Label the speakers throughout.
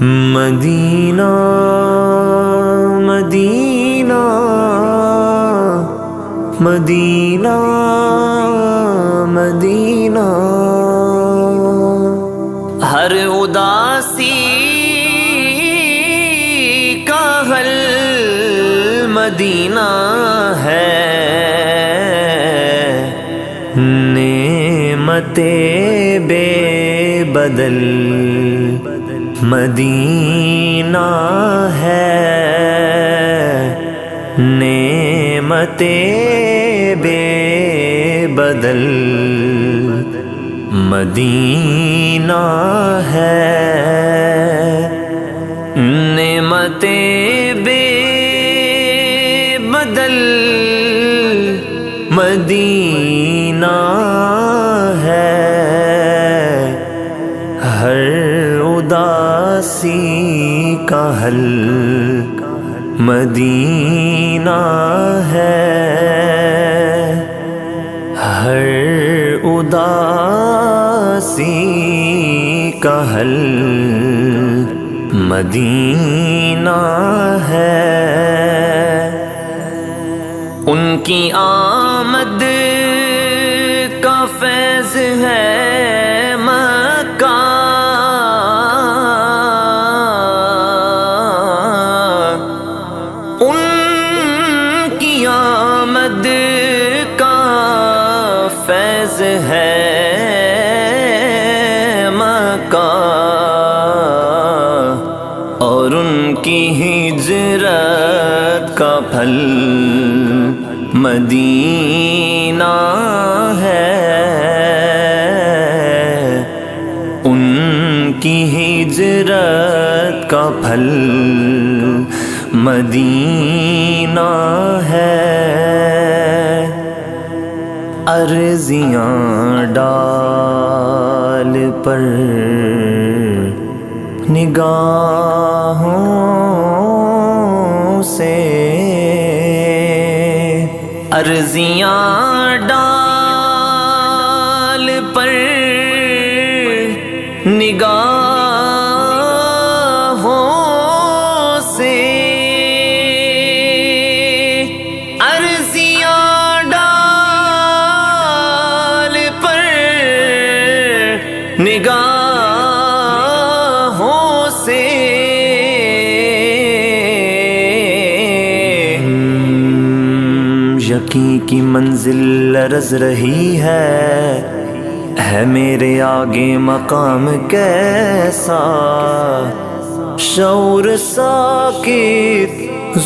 Speaker 1: مدینہ مدینہ مدینہ مدینہ، ہر اداسی کا حل مدینہ ہے، نعمت بے بدل مدینہ ہے، نعمت بے بدل مدینہ ہے، نعمت بے بدل مدینہ ہے، ہر اداسی کا حل مدینہ ہے، ہر اداسی کا حل مدینہ ہے، ان کی آمد کا فیض ہے مکہ، ان کی آمد کا فیض ہے مکہ، اور ان کی ہجرت کا پھل مدینہ ہے، ان کی ہجرت کا پھل مدینہ ہے، عرضیاں ڈال پر نگاہوں سے، عرضیاں ڈال پر نگاہوں سے، عرضیاں ڈال پر نگاہوں سے، یقین کی منزل لرز رہی ہے میرے آگے مقام کیسا، شعور ساکت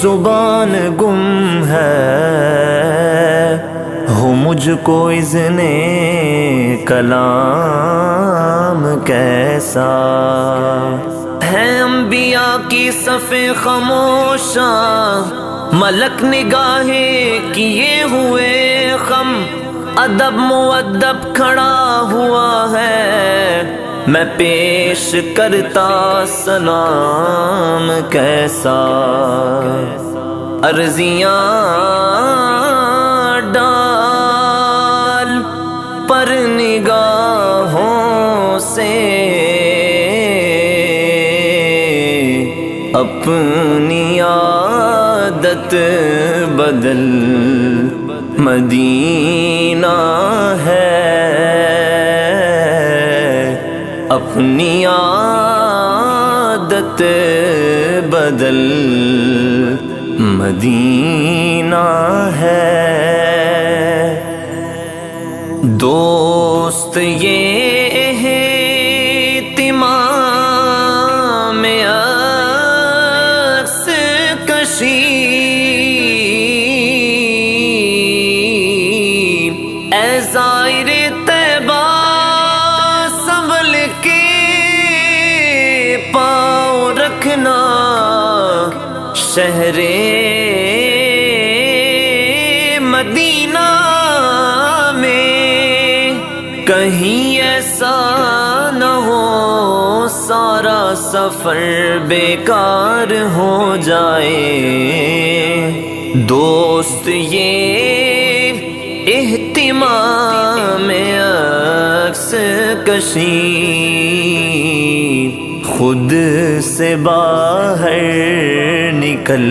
Speaker 1: زبان گم ہے، ہو مجھ کو اذن کلام کیسا، ہے انبیاء کی صف خاموشاں، ملک نگاہیں کیے ہوئے خم، ادب مؤدب کھڑا ہوا ہے، میں پیش کرتا سلام کیسا، عرضیاں ڈال پر نگاہوں سے، اپنی عادت بدل مدینہ ہے، اپنی عادت بدل مدینہ ہے، دوست یہ اہتمام عکس کشی، اے زائر طیبہ سنبھل کے پاؤں رکھنا، شہر مدینہ میں کہیں ایسا نہ ہو سارا سفر بیکار ہو جائے، دوست یہ اہتمام عکس کشی خود سے باہر نکل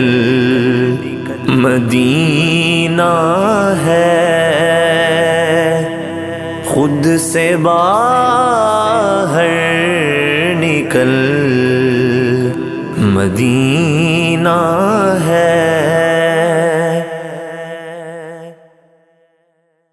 Speaker 1: مدینہ ہے، خود سے باہر نکل مدینہ ہے۔